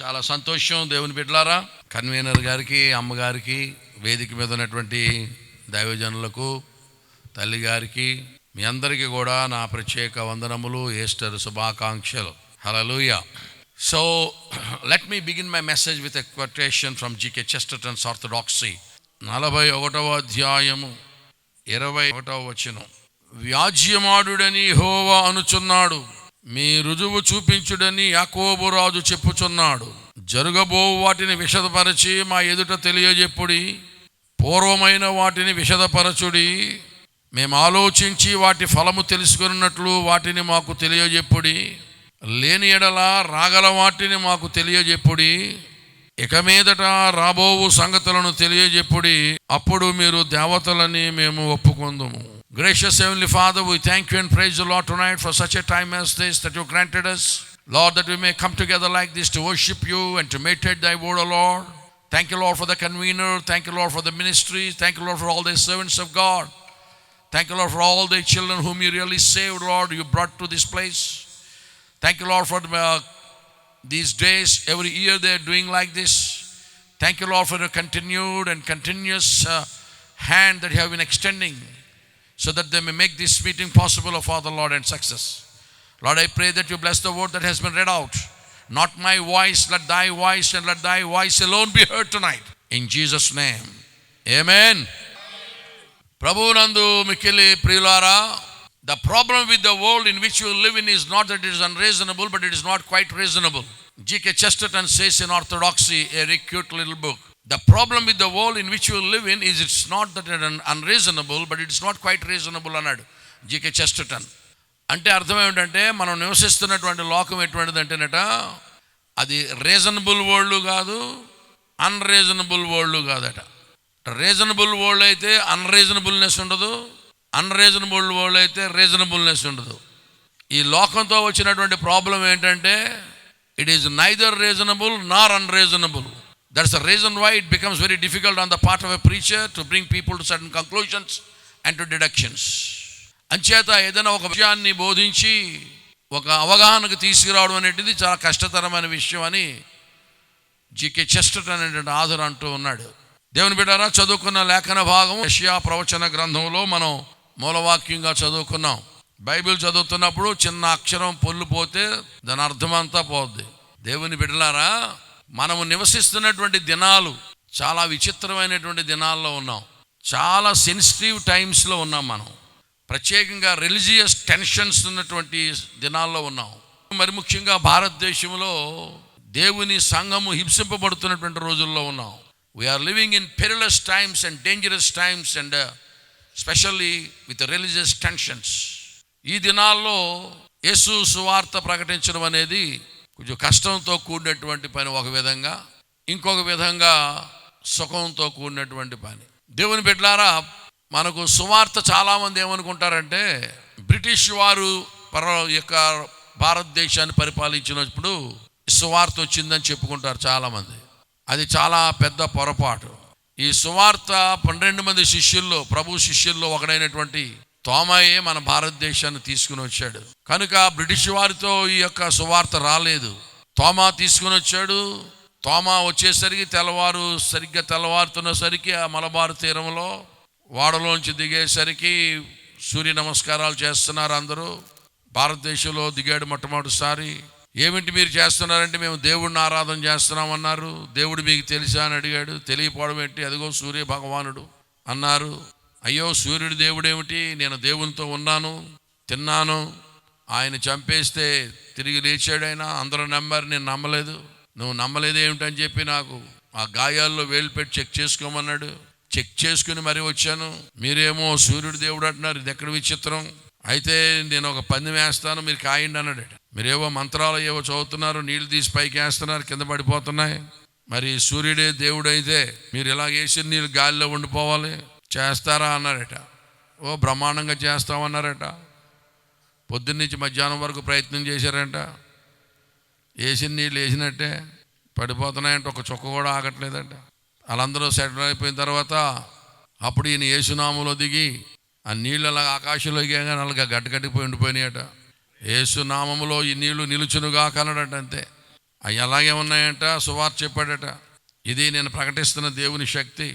చాలా సంతోషం దేవుని బిడ్డలారా. కన్వీనర్ గారికి, అమ్మగారికి, వేదిక మీద ఉన్నటువంటి దైవజనులకు, తల్లి గారికి, మీ అందరికీ కూడా నా ప్రత్యేక వందనములు, ఈస్టర్ శుభాకాంక్షలు. Hallelujah. So let me begin my message with a quotation from GK Chesterton's Orthodoxy, 41వ అధ్యాయము 21వ వచనం. వ్యాజ్యమాడుడని యెహోవా అనుచున్నాడు, మీ రుజువు చూపించుడని యాకోబు రాజు చెప్పుచున్నాడు. జరగబో వాటిని విషదపరచి మా ఎదుట తెలియజెప్పుడి, పూర్వమైన వాటిని విషదపరచుడి. మేము ఆలోచించి వాటి ఫలము తెలుసుకున్నట్లు వాటిని మాకు తెలియజెప్పుడి. లేని ఎడల రాగల వాటిని మాకు తెలియజెప్పుడి. ఇక మీదట రాబోవు సంగతులను తెలియజెప్పుడి, అప్పుడు మీరు దేవతలని మేము ఒప్పుకొందుము. Gracious Heavenly Father, we thank you and praise the Lord tonight for such a time as this that you granted us. Lord, that we may come together like this to worship you and to meditate thy word, O Lord. Thank you, Lord, for the convener. Thank you, Lord, for the ministry. Thank you, Lord, for all the servants of God. Thank you, Lord, for all the children whom you really saved, Lord, you brought to this place. Thank you, Lord, for these days, every year they are doing like this. Thank you, Lord, for the continued and continuous hand that you have been extending, so that they may make this meeting possible, O Father, Lord, and success. Lord, I pray that you bless the word that has been read out. Not my voice, let thy voice, and let thy voice alone be heard tonight. In Jesus' name, amen. Prabhu Nandu Mikili Prilara, the problem with the world in which you live in is not that it is unreasonable, but it is not quite reasonable. G.K. Chesterton says in Orthodoxy, a very cute little book, the problem with the world in which you live in is it's not that it is unreasonable, but it's not quite reasonable అన్నాడు GK Chesterton. అంటే అర్థం ఏమిటంటే, మనం నివసిస్తున్నటువంటి లోకం ఎటువంటిది అంటేనట, అది reasonable world కాదు, unreasonable world కాదట. రీజనబుల్ వరల్డ్ అయితే అన్రీజనబుల్నెస్ ఉండదు, అన్రీజనబుల్ వరల్డ్ అయితే రీజనబుల్నెస్ ఉండదు. ఈ లోకంతో వచ్చినటువంటి ప్రాబ్లం ఏంటంటే, it is neither reasonable Nar unreasonable. That's the reason why it becomes very difficult on the part of a preacher to bring people to certain conclusions and to deductions. అంచేత ఏదైనా ఒక విషయాన్ని బోధించి ఒక అవగాహనకు తీసుకురావడం అనేటిది చాలా కష్టతరమైన విషయం అని జీకే చెస్టర్టన్ అనేటువంటి ఆధర్ అంటూ ఉన్నాడు. దేవుని బిడ్డలారా, చదువుకున్న లేఖన భాగం యెషయా ప్రవచన గ్రంథంలో మనం మూలవాక్యంగా చదువుకున్నాం. బైబిల్ చదువుతున్నప్పుడు చిన్న అక్షరం పొల్లిపోతే దాని అర్థమంతా పోద్ది. దేవుని బిడ్డలారా, మనము నివసిస్తున్నటువంటి దినాలు చాలా విచిత్రమైనటువంటి దినాల్లో ఉన్నాం. చాలా సెన్సిటివ్ టైమ్స్లో ఉన్నాం. మనం ప్రత్యేకంగా రిలీజియస్ టెన్షన్స్ ఉన్నటువంటి దినాల్లో ఉన్నాం. మరి ముఖ్యంగా భారతదేశంలో దేవుని సంఘము హింసింపబడుతున్నటువంటి రోజుల్లో ఉన్నాం. We are living in perilous times and dangerous times and specially with religious tensions. ఈ దినాల్లో యేసు సువార్త ప్రకటించడం అనేది కొంచెం కష్టంతో కూడినటువంటి పని ఒక విధంగా, ఇంకొక విధంగా సుఖంతో కూడినటువంటి పని. దేవుని బిడ్డలారా, మనకు సువార్త చాలామంది ఏమనుకుంటారంటే, బ్రిటిష్ వారు యొక్క భారతదేశాన్ని పరిపాలించినప్పుడు సువార్త వచ్చిందని చెప్పుకుంటారు చాలామంది. అది చాలా పెద్ద పొరపాటు. ఈ సువార్త 12 మంది శిష్యుల్లో, ప్రభు శిష్యుల్లో ఒకడైనటువంటి తోమాయే మన భారతదేశాన్ని తీసుకుని వచ్చాడు. కనుక బ్రిటిష్ వారితో ఈ యొక్క సువార్త రాలేదు, తోమా తీసుకుని వచ్చాడు. తోమా వచ్చేసరికి సరిగ్గా తెల్లవారుతున్నసరికి ఆ మలబార్ తీరంలో వాడలోంచి దిగేసరికి సూర్య నమస్కారాలు చేస్తున్నారు అందరూ. భారతదేశంలో దిగాడు మొట్టమొదటిసారి. ఏమిటి మీరు చేస్తున్నారంటే, మేము దేవుడిని ఆరాధన చేస్తున్నామన్నారు. దేవుడు మీకు తెలుసా అని అడిగాడు. తెలియపోవడం ఏంటి, అదిగో సూర్య భగవానుడు అన్నారు. అయ్యో, సూర్యుడు దేవుడేమిటి, నేను దేవునితో ఉన్నాను, తిన్నాను, ఆయన చంపేస్తే తిరిగి లేచాడు ఆయన, అందరూ నమ్మారు, నేను నమ్మలేదు. నువ్వు నమ్మలేదు ఏమిటని చెప్పి నాకు ఆ గాయాల్లో వేలు పెట్టి చెక్ చేసుకోమన్నాడు. చెక్ చేసుకుని మరీ వచ్చాను. మీరేమో సూర్యుడు దేవుడు అంటున్నారు, ఇది ఎక్కడ విచిత్రం. అయితే నేను ఒక పందెం వేస్తాను, మీరు కాయండి అన్నాడు. మీరేవో మంత్రాలు ఏవో చదువుతున్నారు, నీళ్లు తీసి పైకి వేస్తున్నారు, కింద పడిపోతున్నాయి. మరి సూర్యుడే దేవుడు అయితే మీరు ఇలా వేసిన నీళ్ళు గాలిలో ఉండిపోవాలి, చేస్తారా అన్నారట. ఓ బ్రహ్మాండంగా చేస్తామన్నారట. పొద్దున్నుంచి మధ్యాహ్నం వరకు ప్రయత్నం చేశారంట. వేసిన నీళ్ళు వేసినట్టే పడిపోతున్నాయంట, ఒక చుక్క కూడా ఆగట్లేదంట. వాళ్ళందరూ సెటిల్ అయిపోయిన తర్వాత అప్పుడు ఈయన యేసునామంలో దిగి ఆ నీళ్ళు అలా ఆకాశంలోకి అలాగా గడ్డగడ్డిపోయి ఉండిపోయినాయట. యేసునామములో ఈ నీళ్లు నిలుచునుగా కనడట. అంతే. అవి అలాగే ఉన్నాయంట. సువార్త చెప్పాడట, ఇది నేను ప్రకటిస్తున్న దేవుని శక్తి,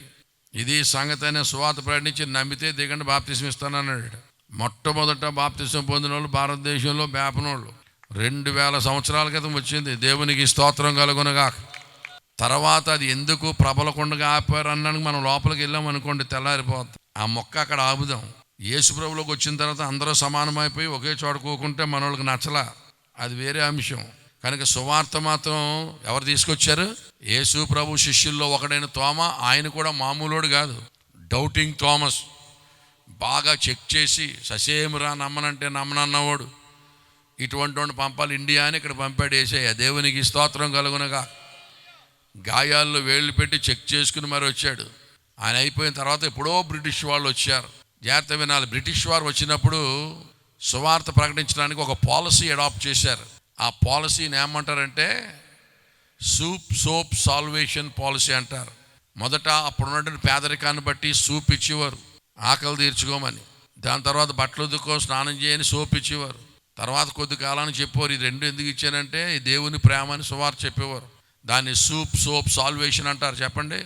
ఇది సంగతి అనే సువార్త ప్రకటించి నమ్మితే దిగండి బాప్తిసం ఇస్తానన్నాడు. మొట్టమొదట బాప్తిసం పొందిన వాళ్ళు భారతదేశంలో బేపనోళ్ళు 2000 సంవత్సరాల క్రితం వచ్చింది. దేవునికి స్తోత్రం కలుగునగా. తర్వాత అది ఎందుకు ప్రబలకుండా ఆపారు అన్నానికి మనం లోపలికి వెళ్ళాం అనుకోండి, తెల్లారిపోతుంది. ఆ మొక్క అక్కడ ఆపుదాం. యేసు ప్రభువులోకి వచ్చిన తర్వాత అందరూ సమానమైపోయి ఒకే చోట కూకుంటే మన వాళ్ళకి నచ్చలా, అది వేరే అంశం. కనుక సువార్త మాత్రం ఎవరు తీసుకొచ్చారు? యేసు ప్రభు శిష్యుల్లో ఒకడైన తోమ. ఆయన కూడా మామూలుడు కాదు, డౌటింగ్ థామస్. బాగా చెక్ చేసి ససేమిరా నమ్మనంటే నమ్మనన్నవాడు. ఇటువంటి వాడిని పంపాలి ఇండియా అని ఇక్కడ పంపాడు యేసయ్య. దేవునికి స్తోత్రం కలుగునగా. గాయాల్లో వేళ్ళు పెట్టి చెక్ చేసుకుని మరి వచ్చాడు. ఆయన అయిపోయిన తర్వాత ఎప్పుడో బ్రిటిష్ వాళ్ళు వచ్చారు. జాగ్రత్త వినాలి. బ్రిటిష్ వారు వచ్చినప్పుడు సువార్త ప్రకటించడానికి ఒక పాలసీ అడాప్ట్ చేశారు. ఆ పాలసీని ఏమంటారంటే సూప్ సోప్ సాల్వేషన్ పాలసీ అంటారు. మొదట అప్పుడున్నటువంటి పేదరికాన్ని బట్టి సూప్ ఇచ్చేవారు ఆకలి తీర్చుకోమని. దాని తర్వాత బట్టలు ఉతుక్కో, స్నానం చేయని సోప్ ఇచ్చేవారు. తర్వాత కొద్ది కాలానికి చెప్పేవారు, ఈ రెండు ఎందుకు ఇచ్చారంటే ఈ దేవుని ప్రేమ అని సువార్త చెప్పేవారు. దాన్ని సూప్ సోప్ సాల్వేషన్ అంటారు. చెప్పండి,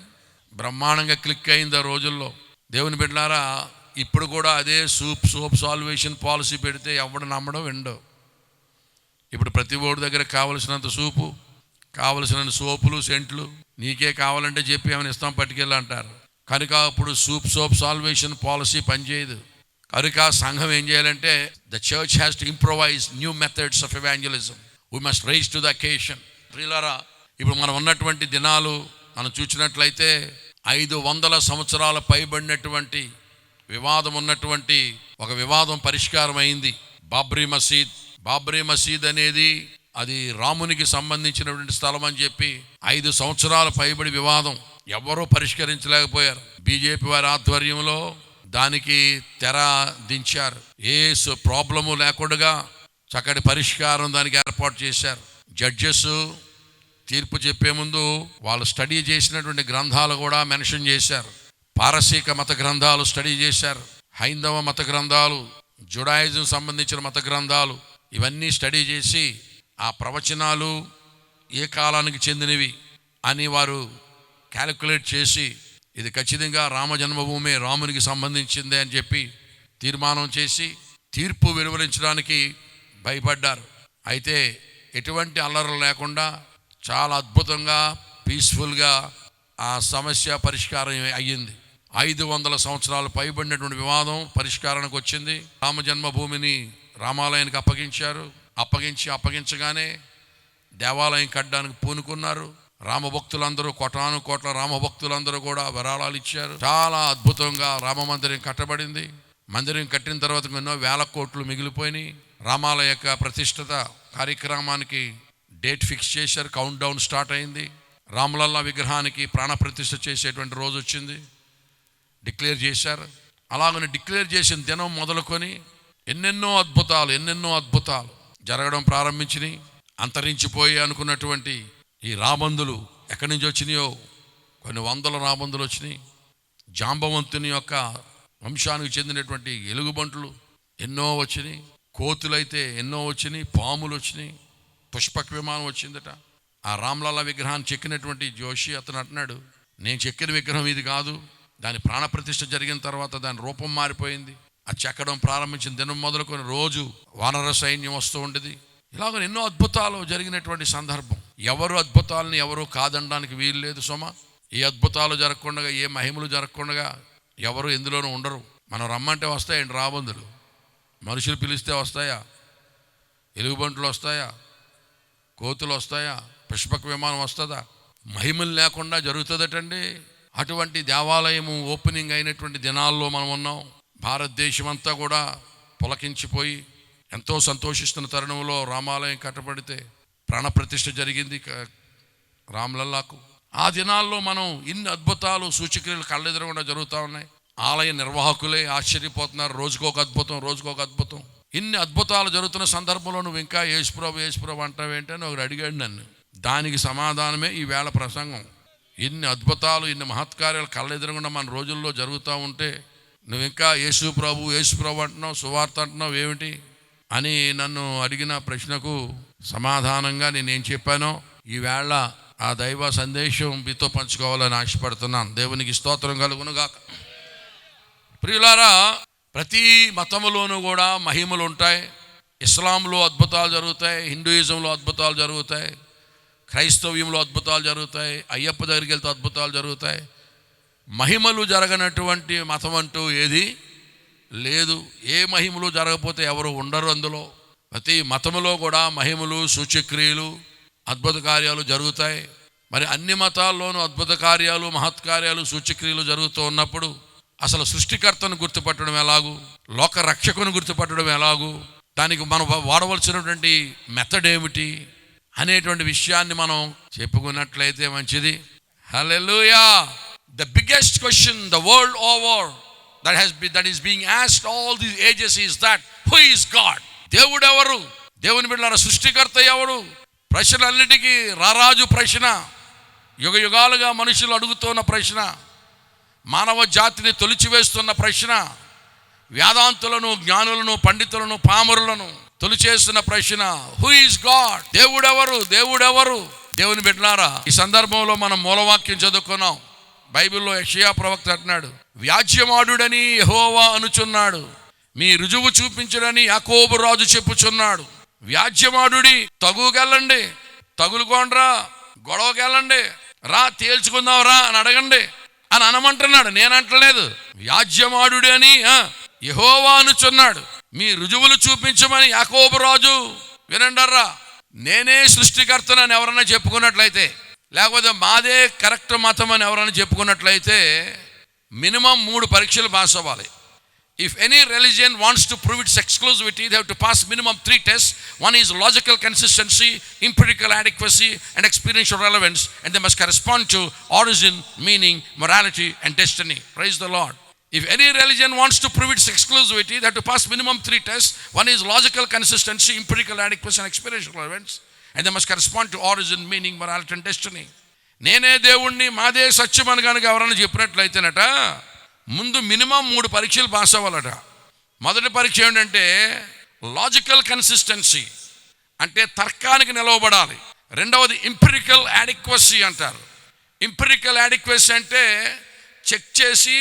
బ్రహ్మాండంగా క్లిక్ అయింది ఆ రోజుల్లో. దేవుని బిడ్డలారా, ఇప్పుడు కూడా అదే సూప్ సోప్ సాల్వేషన్ పాలసీ పెడితే ఎవడు నమ్మడం విండో. ఇప్పుడు ప్రతి ఓడి దగ్గర కావలసినంత సూపు, కావలసినంత సోపులు, సెంట్లు, నీకే కావాలంటే చెప్పి ఏమైనా ఇస్తాం పట్టుకెళ్ళి అంటారు. కనుక అప్పుడు సూప్ సోప్ సాల్వేషన్ పాలసీ పనిచేయదు. కనుక సంఘం ఏం చేయాలంటే the church has to improvise new methods of evangelism. We must rise to the occasion. ప్రియులారా, ఇప్పుడు మనం ఉన్నటువంటి దినాలు మనం చూసినట్లయితే 500 సంవత్సరాల పైబడినటువంటి వివాదం ఉన్నటువంటి ఒక వివాదం పరిష్కారం అయింది. బాబ్రీ మసీద్ అనేది అది రామునికి సంబంధించినటువంటి స్థలం అని చెప్పి 5 సంవత్సరాల పైబడి వివాదం ఎవరూ పరిష్కరించలేకపోయారు. బీజేపీ వారి ఆధ్వర్యంలో దానికి తెర దించారు. ఏ ప్రాబ్లము లేకుండా చక్కటి పరిష్కారం దానికి ఏర్పాటు చేశారు. జడ్జెస్ తీర్పు చెప్పే ముందు వాళ్ళు స్టడీ చేసినటువంటి గ్రంథాలు కూడా మెన్షన్ చేశారు. పారసీక మత గ్రంథాలు స్టడీ చేశారు, హైందవ మత గ్రంథాలు, జుడాయిజం సంబంధించిన మత గ్రంథాలు, ఇవన్నీ స్టడీ చేసి ఆ ప్రవచనాలు ఏ కాలానికి చెందినవి అని వారు క్యాలిక్యులేట్ చేసి ఇది ఖచ్చితంగా రామ జన్మభూమి రామునికి సంబంధించిందే అని చెప్పి తీర్మానం చేసి తీర్పు వెలువరించడానికి భయపడ్డారు. అయితే ఎటువంటి అల్లర్లు లేకుండా చాలా అద్భుతంగా పీస్ఫుల్గా ఆ సమస్య పరిష్కారం అయ్యింది. 500 సంవత్సరాలు పైబడినటువంటి వివాదం పరిష్కారానికి వచ్చింది. రామ జన్మభూమిని రామాలయానికి అప్పగించగానే దేవాలయం కట్టడానికి పూనుకున్నారు. రామభక్తులందరూ కోట్ల రామభక్తులందరూ కూడా విరాళాలు ఇచ్చారు. చాలా అద్భుతంగా రామ మందిరం కట్టబడింది. మందిరం కట్టిన తర్వాత ఎన్నో వేల కోట్లు మిగిలిపోయినాయి. రామాలయ యొక్క ప్రతిష్ఠిత కార్యక్రమానికి డేట్ ఫిక్స్ చేశారు. కౌంట్ డౌన్ స్టార్ట్ అయింది. రాములల్లా విగ్రహానికి ప్రాణప్రతిష్ఠ చేసేటువంటి రోజు వచ్చింది, డిక్లేర్ చేశారు. అలాగని డిక్లేర్ చేసిన దినం మొదలుకొని ఎన్నెన్నో అద్భుతాలు జరగడం ప్రారంభించినాయి. అంతరించిపోయి అనుకున్నటువంటి ఈ రాబందులు ఎక్కడి నుంచి వచ్చినాయో కొన్ని వందల రాబందులు వచ్చినాయి. జాంబవంతుని యొక్క వంశానికి చెందినటువంటి ఎలుగుబంట్లు ఎన్నో వచ్చినాయి, కోతులైతే ఎన్నో వచ్చినాయి, పాములు వచ్చినాయి, పుష్పక విమానం వచ్చిందట. ఆ రామ్లల్లా విగ్రహాన్ని చెక్కినటువంటి జోషి అతను అంటున్నాడు, నేను చెక్కిన విగ్రహం ఇది కాదు, దాని ప్రాణప్రతిష్ఠ జరిగిన తర్వాత దాని రూపం మారిపోయింది. అది చెక్కడం ప్రారంభించిన దినం మొదలుకొని రోజు వానర సైన్యం వస్తూ ఉండేది. ఇలాగ ఎన్నో అద్భుతాలు జరిగినటువంటి సందర్భం. ఎవరు అద్భుతాలని ఎవరు కాదనడానికి వీలు లేదు సుమ. ఏ అద్భుతాలు జరగకుండా, ఏ మహిమలు జరగకుండా ఎవరు ఎందులోనూ ఉండరు. మనం రమ్మంటే వస్తాయండి రాబందులు, మనుషులు పిలిస్తే వస్తాయా? ఎలుగుబంట్లు వస్తాయా? కోతులు వస్తాయా? పుష్పక విమానం వస్తుందా? మహిమలు లేకుండా జరుగుతుందటండి. అటువంటి దేవాలయము ఓపెనింగ్ అయినటువంటి దినాల్లో మనం ఉన్నాం. భారతదేశం అంతా కూడా పులకించిపోయి ఎంతో సంతోషిస్తున్న తరుణంలో రామాలయం కట్టబడితే ప్రాణప్రతిష్ఠ జరిగింది రామ్లల్లాకు. ఆ దినాల్లో మనం ఇన్ని అద్భుతాలు సూచక్రియలు కళ్ళెదురకుండా జరుగుతూ ఉన్నాయి. ఆలయ నిర్వాహకులే ఆశ్చర్యపోతున్నారు, రోజుకొక అద్భుతం. ఇన్ని అద్భుతాలు జరుగుతున్న సందర్భంలో నువ్వు ఇంకా యేసుప్రభు అంటావేంటని ఒకడు అడిగాడు నన్ను. దానికి సమాధానమే ఈవేళ ప్రసంగం. ఇన్ని అద్భుతాలు, ఇన్ని మహత్కార్యాలు కళ్ళెదురకుండా మన రోజుల్లో జరుగుతూ ఉంటే నువ్వు ఇంకా యేసుప్రభు అంటున్నావు, సువార్త అంటున్నావు ఏమిటి అని నన్ను అడిగిన ప్రశ్నకు సమాధానంగా నేనేం చెప్పానో ఈవేళ ఆ దైవ సందేశం మీతో పంచుకోవాలని ఆశపడుతున్నాను. దేవునికి స్తోత్రం కలుగునుగాక. ప్రియులారా, ప్రతి మతములోనూ కూడా మహిమలు ఉంటాయి. ఇస్లాంలో అద్భుతాలు జరుగుతాయి, హిందూయిజంలో అద్భుతాలు జరుగుతాయి, క్రైస్తవ్యంలో అద్భుతాలు జరుగుతాయి, అయ్యప్ప దగ్గరికి వెళ్తే అద్భుతాలు జరుగుతాయి. మహిమలు జరగనటువంటి మతం అంటూ ఏది లేదు. ఏ మహిమలు జరగకపోతే ఎవరు ఉండరు అందులో. ప్రతి మతములో కూడా మహిమలు, సూచక్రియలు, అద్భుత కార్యాలు జరుగుతాయి. మరి అన్ని మతాల్లోనూ అద్భుత కార్యాలు, మహత్కార్యాలు, సూచక్రియలు జరుగుతూ ఉన్నప్పుడు అసలు సృష్టికర్తను గుర్తుపట్టడం ఎలాగూ, లోక రక్షకుని గుర్తుపట్టడం ఎలాగూ, దానికి మనం వాడవలసినటువంటి మెథడ్ ఏమిటి అనేటువంటి విషయాన్ని మనం చెప్పుకున్నట్లయితే మంచిది. హల్లెలూయా. The biggest question the world over that is being asked all these ages is that who is God? దేవుడు ఎవరు? దేవుని బిడ్డలారా, సృష్టికర్త ఎవరు? ప్రశ్నలన్నిటికీ రారాజు ప్రశ్న. యుగ యుగాలుగా మనుషులు అడుగుతున్న ప్రశ్న, మానవ జాతిని తొలిచివేస్తున్న ప్రశ్న, వేదాంతులను, జ్ఞానులను, పండితులను, పామరులను తొలిచేస్తున్న ప్రశ్న, హూ ఈజ్ గాడ్? దేవుడెవరు? దేవుడెవరు? దేవుని బిడ్డలారా, ఈ సందర్భంలో మనం మూలవాక్యం చదువుకున్నాం. బైబిల్లో యెషయా ప్రవక్త అంటున్నాడు, వ్యాజ్యమాడుడని యెహోవా అనుచున్నాడు, మీ రుజువు చూపించుడని యాకోబు రాజు చెప్పుచున్నాడు. వ్యాజ్యమాడుడి, తగుకెళ్ళండి, తగులుకోండ్రా, గొడవకెళ్ళండి, రా తేల్చుకుందాం రా అని అడగండి అని అనమంటున్నాడు. నేనంటలేదు. వ్యాజ్యమాడుడి అని యెహోవా అనుచున్నాడు, మీ రుజువులు చూపించమని యాకోబు రాజు. వినండర్రా, నేనే సృష్టికర్తనని ఎవరన్నా చెప్పుకున్నట్లయితే, లేకపోతే మాదే కరెక్ట్ మతం అని ఎవరైనా చెప్పుకున్నట్లయితే మినిమం 3 పరీక్షలు పాస్ అవ్వాలి. If any religion wants to prove its exclusivity, they have to pass minimum 3 tests. One is logical consistency, empirical adequacy, and experiential relevance, and they must correspond to origin, meaning, morality, and destiny. Praise the Lord. If any religion wants to prove its exclusivity, they have to pass minimum 3 tests. One is logical consistency, empirical adequacy, and experiential relevance, and they must correspond to origin, meaning, morality, and destiny. నేనే దేవుణ్ణి, మాదే సత్యం అని కనుక ఎవరైనా చెప్పినట్లయితేనట ముందు minimum 3 పరీక్షలు pass అవ్వాలట. మొదటి పరీక్ష ఏంటంటే లాజికల్ కన్సిస్టెన్సీ, అంటే తర్కానికి నిలవబడాలి. రెండవది ఎంపిరికల్ యాడిక్వసీ అంటారు. ఎంపిరికల్ యాడిక్వసీ అంటే చెక్ చేసి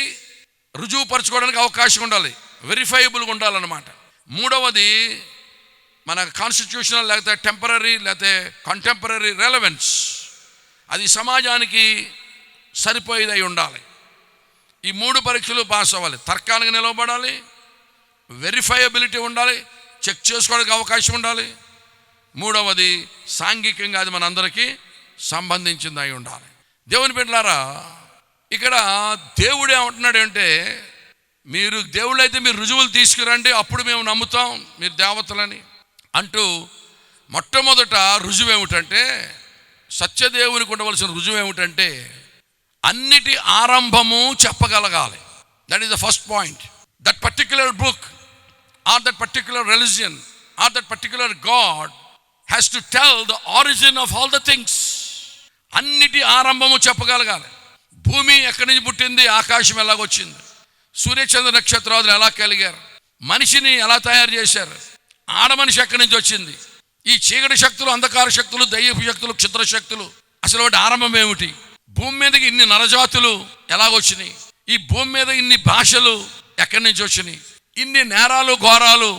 రుజువుపరచుకోవడానికి అవకాశం ఉండాలి, వెరిఫైబుల్గా ఉండాలన్నమాట. మూడవది మన కాన్స్టిట్యూషనల్ లేకపోతే టెంపరరీ లేకపోతే కంటెంపరరీ రెలవెన్స్, అది సమాజానికి సరిపోయేదై ఉండాలి. ఈ 3 పరీక్షలు పాస్ అవ్వాలి. తర్కానికి నిలవబడాలి, వెరిఫైయబిలిటీ ఉండాలి, చెక్ చేసుకోవడానికి అవకాశం ఉండాలి. మూడవది సాంఘికంగా అది మనందరికీ సంబంధించింది అయి ఉండాలి. దేవుని బిడ్డలారా, ఇక్కడ దేవుడు ఏమంటున్నాడు అంటే, మీరు దేవుళ్ళైతే మీరు రుజువులు తీసుకురండి, అప్పుడు మేము నమ్ముతాం మీరు దేవతలని అంటూ మొట్టమొదట రుజువు ఏమిటంటే, సత్యదేవునికి ఉండవలసిన రుజువు ఏమిటంటే అన్నిటి ఆరంభము చెప్పగలగాలి. That is the first point. That particular book or that particular religion or that particular god has to tell the origin of all the things. అన్నిటి ఆరంభము చెప్పగలగాలి. భూమి ఎక్కడి నుంచి పుట్టింది, ఆకాశం ఎలాగొచ్చింది, సూర్యచంద్ర నక్షత్రాలు ఎలా కలిగారు, మనిషిని ఎలా తయారు చేశారు, ఆడమనిషి ఎక్కడి నుంచి వచ్చింది, ఈ చీకటి శక్తులు, అంధకార శక్తులు, దయ్యపు శక్తులు, క్షుద్ర శక్తులు, అసలు వాటి ఆరంభం ఏమిటి, భూమి మీదకి ఇన్ని నరజాతులు ఎలాగొచ్చినాయి, ఈ భూమి మీద ఇన్ని భాషలు ఎక్కడి నుంచి వచ్చినాయి, ఇన్ని నేరాలు ఘోరాలు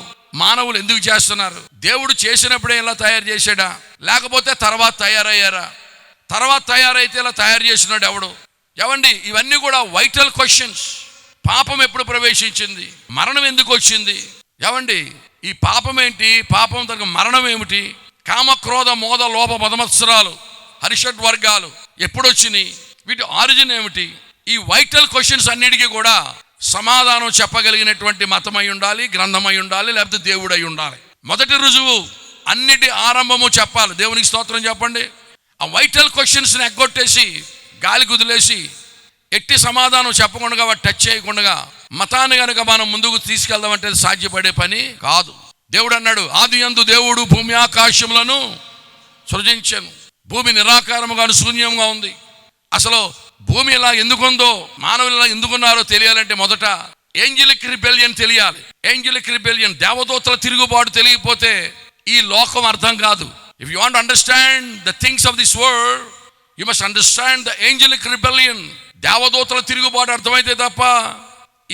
మానవులు ఎందుకు చేస్తున్నారు, దేవుడు చేసినప్పుడే ఇలా తయారు చేశాడా, లేకపోతే తర్వాత తయారయ్యారా, తర్వాత తయారైతే ఇలా తయారు చేసినాడు ఎవడు? ఏమండి, ఇవన్నీ కూడా వైటల్ క్వశ్చన్స్. పాపం ఎప్పుడు ప్రవేశించింది, మరణం ఎందుకు వచ్చింది, ఏమండి ఈ పాపం ఏంటి, పాపం తనకు మరణం ఏమిటి, కామక్రోధ మోద లోభ మదమత్సరాలు హరిషడ్ వర్గాలు ఎప్పుడు వచ్చినాయి, వీటి ఆరిజిన్ ఏమిటి, ఈ వైటల్ క్వశ్చన్స్ అన్నిటికీ కూడా సమాధానం చెప్పగలిగినటువంటి మతం అయి ఉండాలి, గ్రంథం అయి ఉండాలి, లేకపోతే దేవుడు అయి ఉండాలి. మొదటి రుజువు అన్నిటి ఆరంభము చెప్పాలి. దేవునికి స్తోత్రం చెప్పండి. ఆ వైటల్ క్వశ్చన్స్ని ఎగ్గొట్టేసి గాలి కుదిలేసి ఎట్టి సమాధానం చెప్పకుండా వాటి టచ్ చేయకుండా మతాన్ని కనుక మనం ముందుకు తీసుకెళ్దామంటే సాధ్యపడే పని కాదు. దేవుడు అన్నాడు, ఆది యందు దేవుడు భూమి ఆకాశములను సృజించెను. భూమి నిరాకారముగా శూన్యంగా ఉంది. అసలు భూమి ఇలా ఎందుకుందో, మానవులు ఇలా ఎందుకున్నారో తెలియాలంటే మొదట ఏంజలిక్ రిబెలియన్ తెలియాలి. ఏంజలిక్ రిబెలియన్, దేవదూతల తిరుగుబాటు తెలియకపోతే ఈ లోకం అర్థం కాదు. If you want to understand the things of this world, you must understand the angelic rebellion. దేవదూతల తిరుగుబాటు అర్థమైతే తప్ప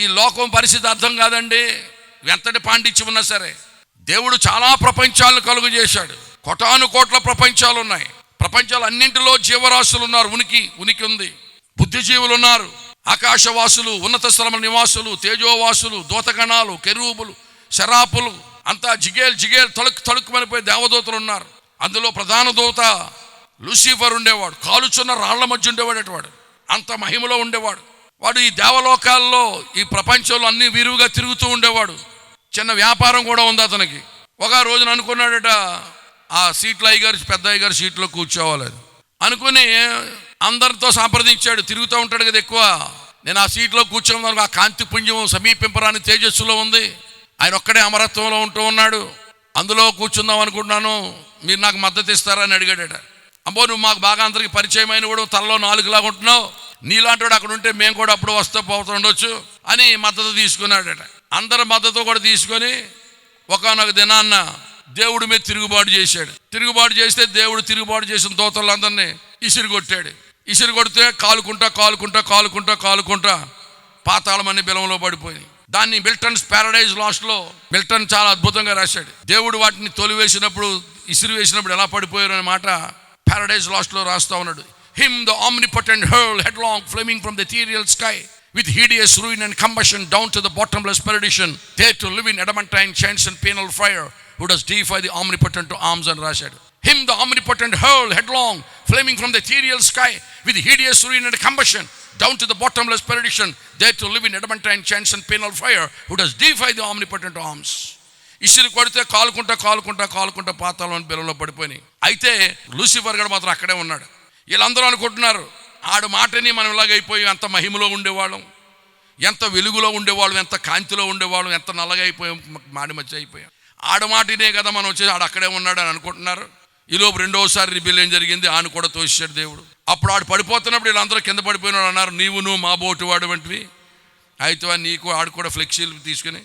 ఈ లోకం పరిస్థితి అర్థం కాదండి. ఎంతటి పాండిత్యం ఉన్నా సరే దేవుడు చాలా ప్రపంచాలను కలుగు చేశాడు. కోటాను కోట్ల ప్రపంచాలు ఉన్నాయి. ప్రపంచాలు అన్నింటిలో జీవరాశులు ఉన్నారు. ఉనికి ఉంది. బుద్ధిజీవులు ఉన్నారు. ఆకాశవాసులు, ఉన్నత స్థలముల నివాసులు, తేజోవాసులు, దూతగణాలు, కెరూబులు, శరాపులు, అంతా జిగేల్ తళుక్కుమనిపోయి దేవదూతలు ఉన్నారు. అందులో ప్రధాన దూత లూసిఫర్ ఉండేవాడు. కాలుచున్న రాళ్ల మధ్య ఉండేవాడు. వాడు అంత మహిమలో ఉండేవాడు. వాడు ఈ దేవలోకాల్లో ఈ ప్రపంచంలో అన్ని విరివిగా తిరుగుతూ ఉండేవాడు. చిన్న వ్యాపారం కూడా ఉంది అతనికి. ఒక రోజున అనుకున్నాడట, ఆ సీట్లో అయ్యగారు, పెద్ద అయ్యగారు సీట్లో కూర్చోవాలి అనుకుని అందరితో సంప్రదించాడు. తిరుగుతూ ఉంటాడు కదా ఎక్కువ. నేను ఆ సీట్లో కూర్చోమన్నాను. ఆ కాంతి పుంజం సమీపింపరాని తేజస్సులో ఉంది. ఆయన ఒక్కడే అమరత్వంలో ఉంటూ ఉన్నాడు. అందులో కూర్చుందాం అనుకుంటున్నాను, మీరు నాకు మద్దతు ఇస్తారని అడిగాడట. అమ్మో, నువ్వు మాకు బాగా అందరికి పరిచయం అయిన కూడా తలలో 4 లాగా ఉంటున్నావు, నీలాంటి వాడు అక్కడ ఉంటే మేము కూడా అప్పుడు పోతుండొచ్చు అని మద్దతు తీసుకున్నాడట. అందరి మద్దతు కూడా తీసుకొని ఒకనొక దినాన్న దేవుడి మీద తిరుగుబాటు చేశాడు. తిరుగుబాటు చేస్తే దేవుడు తిరుగుబాటు చేసిన దూతలందరినీ ఇసిరిగొట్టాడు. ఇసిరిగొడితే కాలుకుంటా పాతాళమని బిలంలో పడిపోయింది. దాన్ని మిల్టన్స్ ప్యారడైజ్ లాస్ట్లో మిల్టన్ చాలా అద్భుతంగా రాశాడు. దేవుడు వాటిని తొలివేసినప్పుడు, ఇసిరి వేసినప్పుడు ఎలా పడిపోయారు అనే మాట ప్యారడైజ్ లాస్ట్లో రాస్తా ఉన్నాడు. Him the omnipotent hurled headlong, flaming from the ethereal sky, with hideous ruin and combustion down to the bottomless perdition, there to live in adamantine chains and penal fire, who does defy the omnipotent to arms and rashed. Him the omnipotent hurled headlong, flaming from the ethereal sky, with hideous ruin and combustion down to the bottomless perdition, there to live in adamantine chains and penal fire, who does defy the omnipotent to arms. ఇసురు కొడితే కాలుకుంటా పాతాళం బిలంలో పడిపోయినాయి. అయితే Lucifer గడు మాత్రం అక్కడే ఉన్నాడు. వీళ్ళందరూ అనుకుంటున్నారు, ఆడు మాటని మనం ఇలాగైపోయి ఎంత మహిమలో ఉండేవాళ్ళం, ఎంత వెలుగులో ఉండేవాళ్ళం, ఎంత కాంతిలో ఉండేవాళ్ళం, ఎంత నల్లగా అయిపోయాం, మాడి మధ్య అయిపోయాం. ఆడు మాటనే కదా మనం వచ్చేసి ఆడు అక్కడే ఉన్నాడు అని అనుకుంటున్నారు. ఈలోపు రెండోసారి రిబెలియన్ జరిగింది. ఆయన కూడా తోసాడు దేవుడు. అప్పుడు ఆడు పడిపోతున్నప్పుడు వీళ్ళందరూ కింద పడిపోయినాడు అన్నారు, నువ్వు మా బోటు వాడు వంటివి. అయితే నీకు ఆడు కూడా ఫ్లెక్సీలు తీసుకుని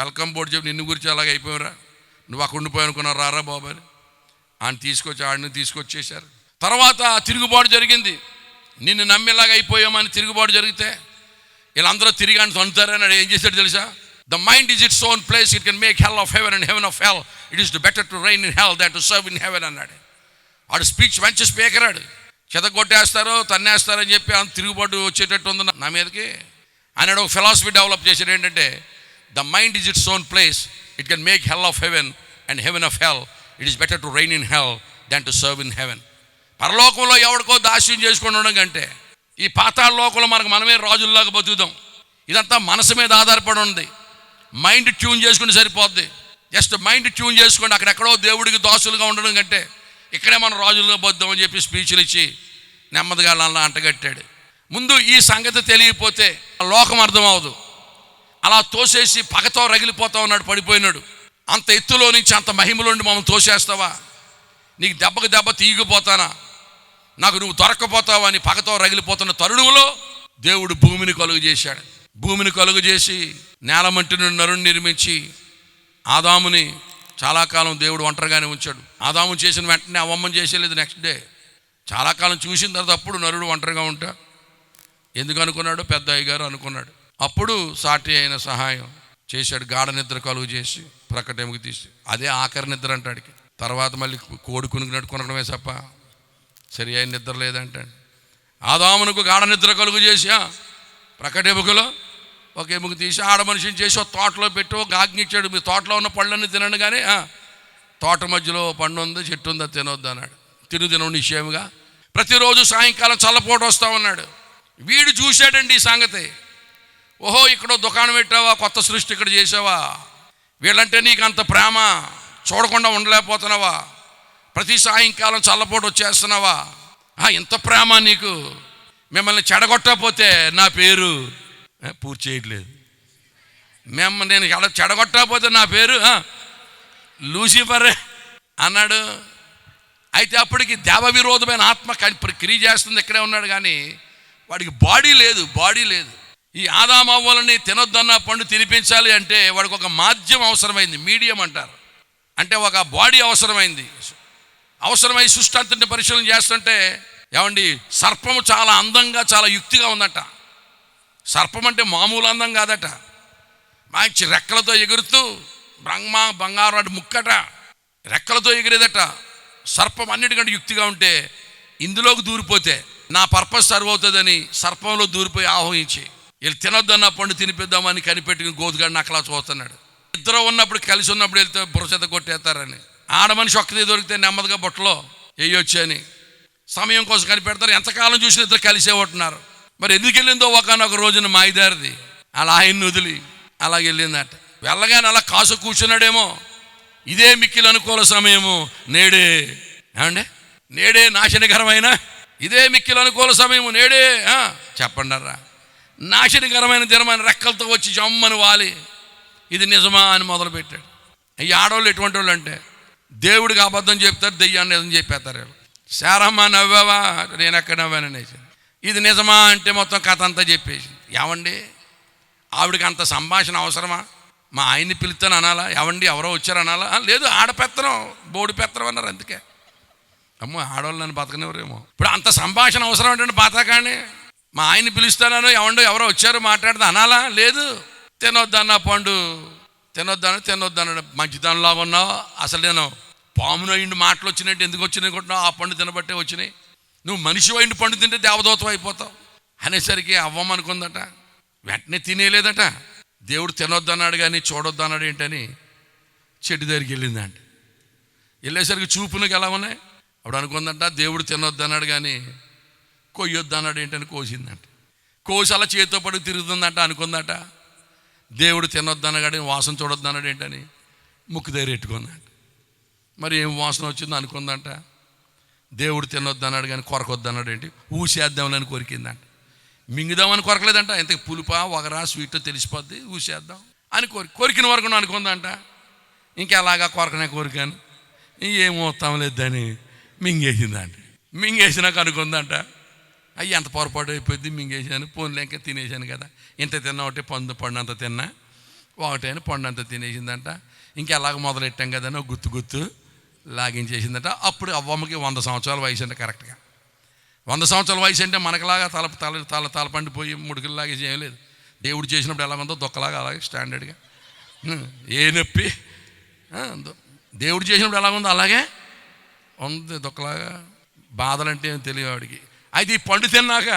వెల్కమ్ బోర్డు చెప్పి నిన్ను గురించి అలాగ అయిపోయారా, నువ్వు అక్కడ ఉండిపోయి అనుకున్నావు, రారా బాబు అని ఆయన ఆడిని తీసుకొచ్చేశారు. తర్వాత తిరుగుబాటు జరిగింది. నిన్ను నమ్మేలాగా అయిపోయామని తిరుగుబాటు జరిగితే వీళ్ళందరూ తిరిగి అని తొంతారని ఏం చేశాడు తెలుసా? The mind is its own place. It can make hell of heaven and heaven of hell. It is better to reign in hell than to serve in heaven అన్నాడు. ఆడు స్పీచ్ మంచి స్పీకర్. ఆడు చెదగొట్టేస్తారో తన్నేస్తారని చెప్పి అంత తిరుగుబాటు వచ్చేటట్టు ఉంది నా మీదకి అన్నాడు. ఒక ఫిలాసఫీ డెవలప్ చేశాడు. ఏంటంటే, the mind is its own place. It can make hell of heaven and heaven of hell. It is better to reign in hell than to serve in heaven. పరలోకంలో ఎవడికో దాస్యం చేసుకొని ఉండడం కంటే ఈ పాతాళ లోకంలో మనమే రాజుల్లాగా బతుకుదాం. ఇదంతా మనసు మీద ఆధారపడి ఉంది. మైండ్ ట్యూన్ చేసుకుని సరిపోద్ది. జస్ట్ మైండ్ ట్యూన్ చేసుకోండి. అక్కడెక్కడో దేవుడికి దాసులుగా ఉండడం కంటే ఇక్కడే మనం రాజులుగా బతుకుదామని చెప్పి స్పీచ్లు ఇచ్చి నెమ్మదిగా అలా అంటగట్టాడు. ముందు ఈ సంగతి తెలియకపోతే లోకం అర్థమవదు. అలా తోసేసి పగతో రగిలిపోతా ఉన్నాడు, పడిపోయినాడు. అంత ఎత్తులో నుంచి అంత మహిమలోండి మమ్మల్ని తోసేస్తావా, నీకు దెబ్బకు దెబ్బ తీగిపోతానా, నాకు నువ్వు దొరక్కపోతావా అని పగతో రగిలిపోతున్న తరుణంలో దేవుడు భూమిని కలుగు చేశాడు. భూమిని కలుగు చేసి నేలమంటి నుండి నరుని నిర్మించి ఆదాముని చాలా కాలం దేవుడు ఒంటరిగానే ఉంచాడు. ఆదాము చేసిన వెంటనే అవ్వమ్మని చేసేలేదు. నెక్స్ట్ డే చాలా కాలం చూసిన తర్వాత అప్పుడు నరుడు ఒంటరిగా ఉంటా ఎందుకు అనుకున్నాడు? పెద్ద అయ్యగారు అనుకున్నాడు. అప్పుడు సాటి అయిన సహాయం చేశాడు. గాఢ నిద్ర కలుగు చేసి ప్రక్కటెముకు తీసి, అదే ఆఖరి నిద్ర అంటాడికి. తర్వాత మళ్ళీ కోడి కునుకున్నట్టు కొనడమే తప్ప సరి అయిన నిద్ర లేదంటాడు. ఆదామునకు గాఢ నిద్ర కలుగు చేసి ప్రక్కటెముకలో ఒక ఎముక తీసి ఆడ మనిషిని చేసి ఒక తోటలో పెట్టి ఒక ఆజ్ఞించాడు, మీ తోటలో ఉన్న పళ్ళన్నీ తినండి, కానీ తోట మధ్యలో పండు ఉందో చెట్టు ఉందో తినొద్దు అన్నాడు. తిను నిశ్చయముగా. ప్రతిరోజు సాయంకాలం చల్లపోటు వస్తా ఉన్నాడు. వీడు చూశాడండి ఈ సంగతి. ఓహో, ఇక్కడ దుకాణం పెట్టావా, కొత్త సృష్టి ఇక్కడ చేసావా, వీళ్ళంటే నీకు అంత ప్రేమ, చూడకుండా ఉండలేకపోతున్నావా, ప్రతి సాయంకాలం చల్లపోటు వచ్చేస్తున్నావా, ఇంత ప్రేమ నీకు, మిమ్మల్ని చెడగొట్టకపోతే నా పేరు పూర్తి చేయట్లేదు, నేను చెడగొట్టకపోతే నా పేరు లూసిఫరే అన్నాడు. అయితే అప్పటికి దేవ విరోధమైన ఆత్మ క్రియ చేస్తుంది, ఇక్కడే ఉన్నాడు, కానీ వాడికి బాడీ లేదు. ఈ ఆదామవ్వలని తినొద్దన్న పండు తినిపించాలి అంటే వాడికి ఒక మాధ్యం అవసరమైంది, మీడియం అంటారు, అంటే ఒక బాడీ అవసరమైంది. అవసరమై సృష్టి అంతటిని పరిశీలన చేస్తుంటే ఏమండి, సర్పము చాలా అందంగా చాలా యుక్తిగా ఉందట. సర్పం అంటే మామూలు అందం కాదట. మంచి రెక్కలతో ఎగురుతూ బంగారం అంటే ముక్కట రెక్కలతో ఎగిరేదట. సర్పం అన్నిటికంటే యుక్తిగా ఉంటే ఇందులోకి దూరిపోతే నా పర్పస్ సర్వ్ అవుతుందని సర్పంలో దూరిపోయి ఆహ్వానించి వీళ్ళు తినొద్దన్న పండు తినిపిద్దామని కనిపెట్టుకుని గోతుగాడిని అక్కలా చూస్తున్నాడు. ఇద్దరు ఉన్నప్పుడు కలిసి ఉన్నప్పుడు వెళ్తే బుర్రచేత కొట్టేస్తారని. ఆడ మనిషి ఒక్కదే దొరికితే నెమ్మదిగా బుట్టలో వేయొచ్చు అని సమయం కోసం కనిపెడతారు. ఎంతకాలం చూసిన ఇద్దరు కలిసే ఉంటున్నారు. మరి ఎందుకు వెళ్ళిందో ఒకనొక రోజున మాయిదారిది అలా ఆయన్ని వదిలి అలాగ వెళ్ళిందట. వెళ్ళగానే అలా కాసు కూర్చున్నాడేమో. ఇదే మిక్కిలి అనుకూల సమయము నేడే. ఏమండి, నేడే నాశనకరమైన ఇదే మిక్కిలి అనుకూల సమయము నేడే. చెప్పండరా, నాశనకరమైన దినమైన రెక్కలతో వచ్చి జమ్మని వాలి ఇది నిజమా అని మొదలుపెట్టాడు. ఈ ఆడవాళ్ళు ఎటువంటి వాళ్ళు అంటే దేవుడికి అబద్ధం చెప్తారు, దెయ్యాన్ని నిజం చెప్పేస్తారు. వీళ్ళు శారమ్మ నవ్వావా, నేను ఎక్కడ నవ్వాననేసి ఇది నిజమా అంటే మొత్తం కథ అంతా చెప్పేసి. ఏమండి, ఆవిడకి అంత సంభాషణ అవసరమా? మా ఆయన్ని పిలుస్తాను అనాలా? ఏమండి ఎవరో వచ్చారు అనాలా? లేదు, ఆడపెత్తనం బోడి పెత్తనం అన్నారు. అందుకే అమ్మో ఆడవాళ్ళు నన్ను బతకనివ్వరేమో. ఇప్పుడు అంత సంభాషణ అవసరం ఏంటంటే బాతాకాని మా ఆయన్ని పిలుస్తాను, ఎవరో వచ్చారు మాట్లాడితే అనాలా? లేదు, తినొద్దన్నా పండు తినొద్దన్నాడు. మంచిదానిలాగా ఉన్నావు, అసలు నేను పామును అయిండి మాటలు వచ్చినట్టు ఎందుకు వచ్చినాయి కొంటున్నావు? ఆ పండు తినబట్టే వచ్చినాయి. నువ్వు మనిషి అయిండి పండు తింటే దేవదూతం అయిపోతావు అనేసరికి అవ్వమనుకుందట. వెంటనే తినేలేదట. దేవుడు తినొద్దన్నాడు కానీ చూడొద్దు అన్నాడు ఏంటని చెట్టు దగ్గరికి వెళ్ళిందంట. వెళ్ళేసరికి చూపునకి ఎలా ఉన్నాయి అప్పుడు అనుకుందంట. దేవుడు తినొద్దన్నాడు కానీ కొయ్యొద్దు అన్నాడు ఏంటని కోసిందంట. కోసి అలా చేతితో పడి తిరుగుతుందంట. అనుకుందట దేవుడు తినొద్దన్నాడు వాసన చూడొద్దు అన్నాడు ఏంటని ముక్కు దగ్గర ఎట్టుకుందంట. మరి ఏం వాసన వచ్చిందో అనుకుందంట. దేవుడు తినొద్దన్నాడు కానీ కొరకొద్దు అన్నాడు ఏంటి, ఊసేద్దామని కొరికిందంట. మింగుదామని కొరకలేదంట. ఇంత పులుపా వగరా స్వీట్ తెలిసిపోద్ది, ఊసేద్దాం అని కొరికిన వరకు అనుకుందంట. ఇంకెలాగా కొరకనే కోరికాను ఏం వస్తాం లేదని మింగేసిందంట. మింగేసినాక అనుకుందంట, అయ్యి ఎంత పొరపాటు అయిపోయింది, మింగేసాను, పోన్లే ఇంకా తినేసాను కదా, ఇంత తిన్నా ఒకటి పండు అంత తిన్నా ఒకటే అని పండు అంత తినేసిందంట. ఇంకెలాగ మొదలెట్టాం కదా అని గుర్తు లాగించేసిందట. అప్పుడు అవ్వమ్మకి 100 సంవత్సరాల వయసు అంటే కరెక్ట్గా 100 సంవత్సరాల వయసు అంటే మనకులాగా తలపండిపోయి ముడుకులు లాగేసి ఏం లేదు. దేవుడు చేసినప్పుడు ఎలా ఉందో దొక్కలాగా అలాగే స్టాండర్డ్గా ఏ నొప్పి దేవుడు చేసినప్పుడు ఎలా ఉందో అలాగే ఉంది దొక్కలాగా. బాధలంటే ఏం తెలియదు వాడికి. అయితే ఈ పండు తిన్నాక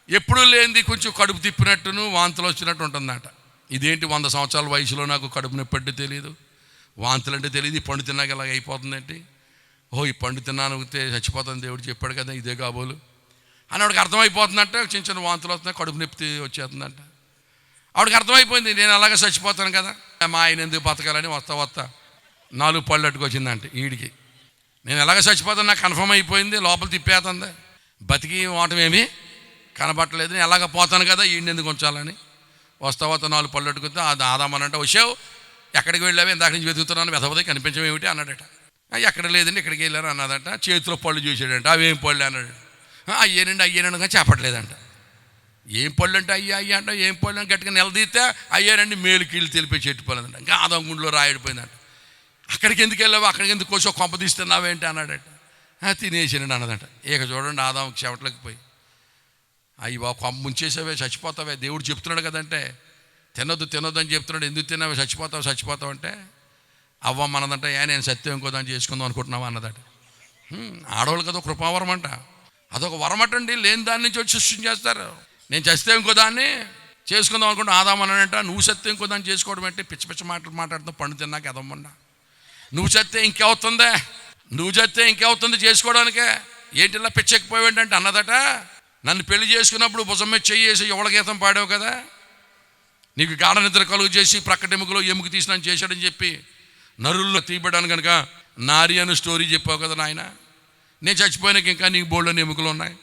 ఎప్పుడూ లేనిది కొంచెం కడుపు తిప్పినట్టును వాంతులు వచ్చినట్టు ఉంటుందట. ఇదేంటి 100 సంవత్సరాల వయసులో నాకు కడుపు నొప్పి అంటే తెలియదు, వాంతులు అంటే తెలియదు, ఈ పండు తిన్నాక ఇలాగ అయిపోతుందేంటి? ఈ పండు తిన్నాను చచ్చిపోతాను దేవుడు చెప్పాడు కదా, ఇదే కాబోలు అని ఆవిడకి అర్థమైపోతుందంటే. చిన్న చిన్న వాంతులు వస్తున్నాయి, కడుపు నొప్పి వచ్చేస్తుందంట. ఆవిడకి అర్థమైపోయింది నేను అలాగే చచ్చిపోతాను కదా, మా ఆయన ఎందుకు బతకాలని వస్తా 4 పళ్ళు అట్టుకొచ్చిందంట ఈడికి. నేను ఎలాగ చచ్చిపోతాను నాకు కన్ఫర్మ్ అయిపోయింది, లోపల తిప్పేస్తుంది, బతికి ఓటం ఏమీ కనబట్టలేదు, నేను ఎలాగ పోతాను కదా ఈయన ఎందుకు ఉంచాలని వస్తా 4 పళ్ళు అట్టుకొస్తే అది ఆదామనంటే వచ్చావు ఎక్కడికి వెళ్ళావు, ఇందాక నుంచి వెతుకుతున్నాను, వెతవదే కనిపించమేమిటి అన్నాడట. ఎక్కడ లేదండి ఇక్కడికి వెళ్ళారు అన్నదట. చేతిలో పళ్ళు చూసాడంట. అవేం పళ్ళు అన్నాడు. అయ్యానండి కానీ చెప్పట్లేదంట. ఏం పళ్ళు అంటే అయ్యా అంటే ఏం పళ్ళు అని గట్టిగా నిలదీస్తే అయ్యారండి మేలు కీళ్ళు తెలిపే చెట్టు పళ్ళంట. ఇంకా ఆదాం గుండెలో రాయడిపోయిందంట. అక్కడికి ఎందుకు వెళ్ళావు, అక్కడికి ఎందుకు కొంచెం కొంప తీస్తున్నావేంటి అన్నాడట. తినేసానండి అన్నదట. ఇక చూడండి ఆదాం చెవట్లకి పోయి అయ్యి బాబు కొంప ముంచేసావే చచ్చిపోతావే, దేవుడు చెప్తున్నాడు కదంటే తినొద్దు అని చెప్తున్నాడు, ఎందుకు తిన్నావే చచ్చిపోతావు అంటే అవ్వమ్మ అన్నదంట. నేను సత్యం ఇంకోదాన్ని చేసుకుందాం అనుకుంటున్నావా అన్నదట. ఆడవాళ్ళు కదా కృపావరం అంట, అదొక వరం అటండి, లేని దాని నుంచి వచ్చి సృష్టించేస్తారు. నేను చస్తే ఇంకో దాన్ని చేసుకుందాం అనుకుంటా ఆదామనంట. నువ్వు సత్యం ఇంకో దాన్ని చేసుకోవడం అంటే పిచ్చి మాటలు మాట్లాడుతావు పండు తిన్నాక ఎదమ్మన్నా. నువ్వు చస్తే ఇంకేవుతుంది చేసుకోవడానికే, ఏంటిలా పిచ్చెక్కిపోయాడంటే అన్నదట. నన్ను పెళ్లి చేసుకున్నప్పుడు భుజం మీద చెయ్యేసి ఎవడ గీతం పాడావు కదా, నీకు గాఢ నిద్ర కలుగు చేసి ప్రక్కటెముకలో ఎముక తీసినా చేశాడని చెప్పి నరుల్లో తీయబడ్డాను కనుక నారి అని స్టోరీ చెప్పావు కదా నాయన. నేను చచ్చిపోయినాక ఇంకా నీకు బోల్డని ఎముకలు ఉన్నాయి,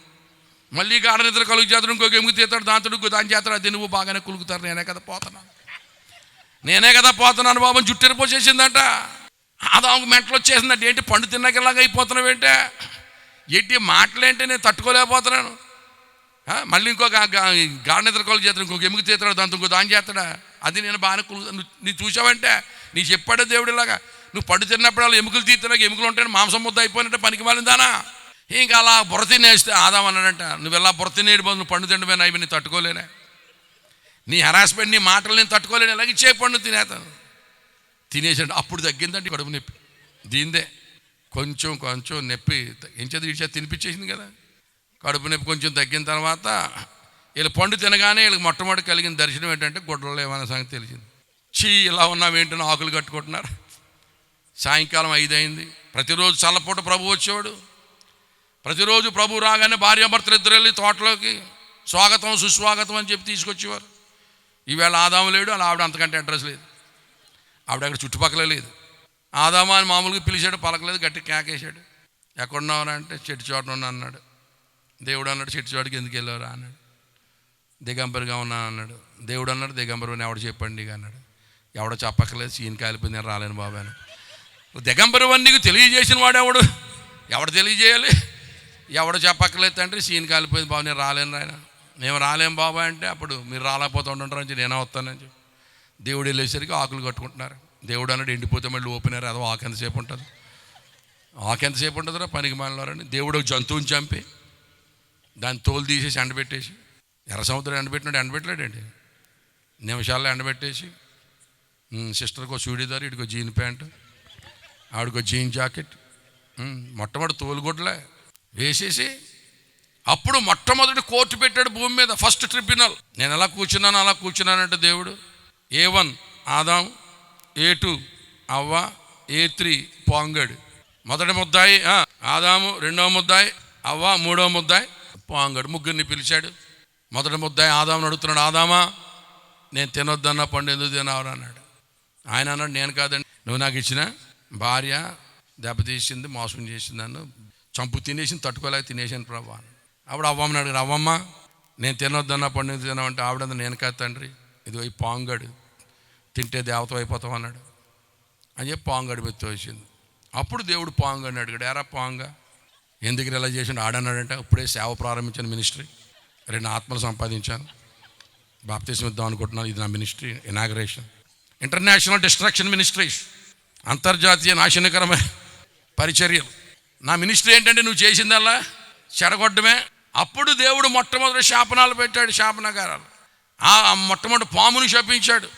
మళ్ళీ గాఢ నిద్ర కలుగు చేస్తాడు, ఇంకొక ఎముక తీస్తాడు, దాని చేస్తాడు, అది నువ్వు బాగానే కులుకుతారు, నేనే కదా పోతున్నాను బాబు జుట్టెరు పోసేసిందంట. ఆదాముకు మెంటలు వచ్చేసిందంట. ఏంటి పండు తిన్నాక ఇలాగ అయిపోతున్నావు ఏంటి మాటలేంటి, నేను తట్టుకోలేకపోతున్నాను. మళ్ళీ ఇంకొక గాఢ నిద్ర కలుగు చేస్తాడు, ఇంకొక ఎముక తీస్తాడు, దాంతో ఇంకో దాని చేస్తాడా, అది నేను బాగానే నీ చూసావంటే నీ చెప్పాడే దేవుడు ఇలాగా నువ్వు పండు తిన్నప్పుడు వాళ్ళు ఎముకలు తీర్తినాక ఎముకలు ఉంటాయని మాంసం ముద్ద అయిపోయినట్టే పనికి మాలిందానా. ఇంకా అలా బుర్ర తినేస్తే ఆదాం అన్నాడంట, నువ్వు ఇలా బుర్ర తినేడు బదులు నువ్వు పండు తినడమే అవి నేను తట్టుకోలేనే, నీ హెరాస్మెంట్ నీ మాటలు నేను తట్టుకోలేను, ఎలాగ ఇచ్చే పండు తినేతాను. తినేసాడు. అప్పుడు తగ్గిందండి కడుపు నొప్పి. దీందే కొంచెం కొంచెం నొప్పి ఏం చేతి ఇచ్చా తినిపించేసింది కదా. కడుపు నొప్పి కొంచెం తగ్గిన తర్వాత వీళ్ళు పండు తినగానే వీళ్ళకి మొట్టమొదటి కలిగిన దర్శనం ఏంటంటే గుడ్డలో ఏమన్నా సంగతి తెలిసింది. ఇలా ఉన్నావేంటని ఆకులు కట్టుకుంటున్నారు. సాయంకాలం 5 అయింది. ప్రతిరోజు చల్లపూట ప్రభు వచ్చేవాడు. ప్రతిరోజు ప్రభు రాగానే భార్యాభర్తలు ఇద్దరు వెళ్ళి తోటలోకి స్వాగతం సుస్వాగతం అని చెప్పి తీసుకొచ్చేవారు. ఈవేళ ఆదాము లేడు, అలా ఆవిడ అంతకంటే అడ్రస్ లేదు, ఆవిడ అక్కడ చుట్టుపక్కల లేదు. ఆదామా అని మామూలుగా పిలిచాడు, పలకలేదు, గట్టి కేకేశాడు. ఎక్కడున్నావరా అంటే చెట్టు చోట ఉన్నా అన్నాడు. దేవుడు అన్నాడు, చెట్టు చోటుకి ఎందుకు వెళ్ళారా అన్నాడు. దిగంబరిగా ఉన్నా అన్నాడు. దేవుడు అన్నాడు, దిగంబరు ఎవడు చెప్పండి ఇక అన్నాడు. ఎవడో చెప్పక్కలేదు, సీన్ కాలిపోయింది, నేను రాలేను బాబాను. దిగంబరు అని నీకు తెలియజేసిన వాడు ఎవడు తెలియజేయాలి? ఎవడు చెప్పక్కలేదు తండ్రి, సీన్ కాలిపోయింది బాబు, నేను రాలేను ఆయన, మేము రాలేం బాబా అంటే అప్పుడు మీరు రాలేకపోతే ఉండంటారని చెప్పి నేనే వస్తానని చెప్పి దేవుడు వెళ్ళేసరికి ఆకులు కట్టుకుంటున్నారు. దేవుడు అన్నాడు, ఎండిపోతే మళ్ళీ ఓపెనర్ అదో ఆకు ఎంతసేపు ఉంటుంది, ఆకు ఎంతసేపు ఉంటుందిరా పనికి మాలినారని. దేవుడు ఒక జంతువుని చంపి దాన్ని తోలు తీసేసి ఎండబెట్టేసి, ఎర్ర సముద్రం ఎండబెట్టినాడు, ఎండబెట్టలేడండి, నిమిషాల్లో ఎండబెట్టేసి సిస్టర్కో చూడీదారు, ఇటుకో జీన్ ప్యాంటు, ఆవిడకో జీన్ జాకెట్, మొట్టమొదటి తోలుగుడ్డలే వేసేసి అప్పుడు మొట్టమొదటి కోర్టు పెట్టాడు భూమి మీద, ఫస్ట్ ట్రిబ్యునల్. నేను ఎలా కూర్చున్నాను అలా కూర్చున్నానంటే దేవుడు A1 ఆదాం, A2 అవ్వ, A3 పాంగడు. మొదటి ముద్దాయి ఆదాము, రెండవ ముద్దాయి అవ్వ, మూడవ ముద్దాయి పాంగడు. ముగ్గురిని పిలిచాడు. మొదటి ముద్దాయి ఆదాముని అడుగుతున్నాడు, ఆదామా నేను తినొద్దన్న పండు ఎందుకు తినవరా అన్నాడు. ఆయన అన్నాడు, నేను కాదండి, నువ్వు నాకు ఇచ్చిన భార్య దెబ్బతీసింది, మోసం చేసింది, నన్ను చంపు తినేసింది, తట్టుకోలేక తినేసాను ప్రభా. అప్పుడు అవ్వమ్మని అడిగారు, అవ్వమ్మ నేను తినొద్దన్న పండు ఎందుకు తిన్నావంటే ఆవిడంతా నేను కాదు తండ్రి, ఇది పోయి పాంగడు, తింటే దేవత అయిపోతాం అన్నాడు అని చెప్పి పాంగడు మెత్తి వచ్చింది. అప్పుడు దేవుడు పాంగడిని అడిగాడు, ఎరా పాంగ ఎందుకు ఇలా చేసిండు? ఆడన్నాడంటే ఇప్పుడే సేవ ప్రారంభించాను, మినిస్ట్రీ 2 ఆత్మలు సంపాదించాను, బాప్తిసం ఇద్దాం అనుకుంటున్నాను, ఇది నా ministry inauguration, international destruction ministries, అంతర్జాతీయ నాశనకరమైన పరిచర్యలు. నా మినిస్ట్రీ ఏంటంటే నువ్వు చేసిందల్లా చెడగొట్టడమే. అప్పుడు దేవుడు మొట్టమొదటి శాపనాలు పెట్టాడు, శాపనగారాలు. మొట్టమొదటి పాముని శపించాడు,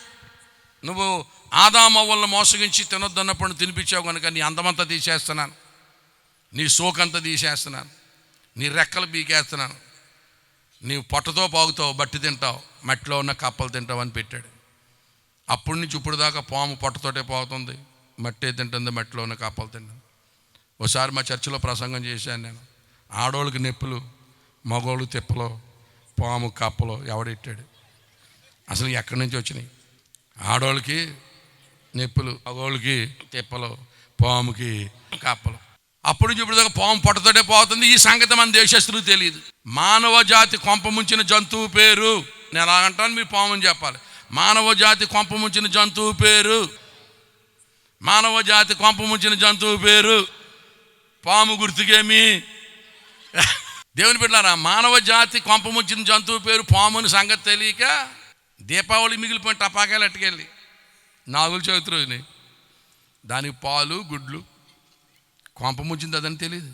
నువ్వు ఆదామవ్వలను మోసగించి తినొద్దన్నప్పుడు తినిపించావు కనుక నీ అందమంతా తీసేస్తున్నాను, నీ సోకంతా తీసేస్తున్నాను, నీ రెక్కలు పీకేస్తున్నాను, నీవు పొట్టతో పాగుతావు, బట్టి తింటావు, మట్టిలో ఉన్న కప్పలు తింటావు అని పెట్టాడు. అప్పటి నుంచి ఇప్పుడు దాకా పాము పొట్టతోటే పోతుంది, మట్టే తింటుంది, మట్టిలో ఉన్న కప్పలు తింటుంది. ఒకసారి మా చర్చిలో ప్రసంగం చేశాను నేను, ఆడోళ్ళకి నొప్పులు, మగోళ్ళు తిప్పలో, పాము కప్పలో ఎవడెట్టాడు? అసలు ఎక్కడి నుంచి వచ్చినాయి? ఆడోళ్ళకి నొప్పులు, మగోళ్ళకి తిప్పలు, పాముకి కప్పలు. అప్పుడు నుంచి ఇప్పుడు దాకా పాము పొట్టతోటే పోతుంది. ఈ సంగతి మన దేశస్తులకు తెలియదు. మానవ జాతి కొంప ముంచిన జంతువు పేరు, నేను అలాగంటాను, మీరు పాముని చెప్పాలి. మానవ జాతి కొంప ముంచిన జంతువు పేరు, మానవ జాతి కొంప ముంచిన జంతువు పేరు పాము. గుర్తుకేమి? దేవుని బిడ్డలారా, మానవ జాతి కొంప ముంచిన జంతువు పేరు పాముని సంగతి తెలియక దీపావళి మిగిలిపోయిన టపాకాయలు అట్టుకెళ్ళి నాగుల చవితి రోజుని దానికి పాలు గుడ్లు కొంప ముంచింది అదని తెలియదు.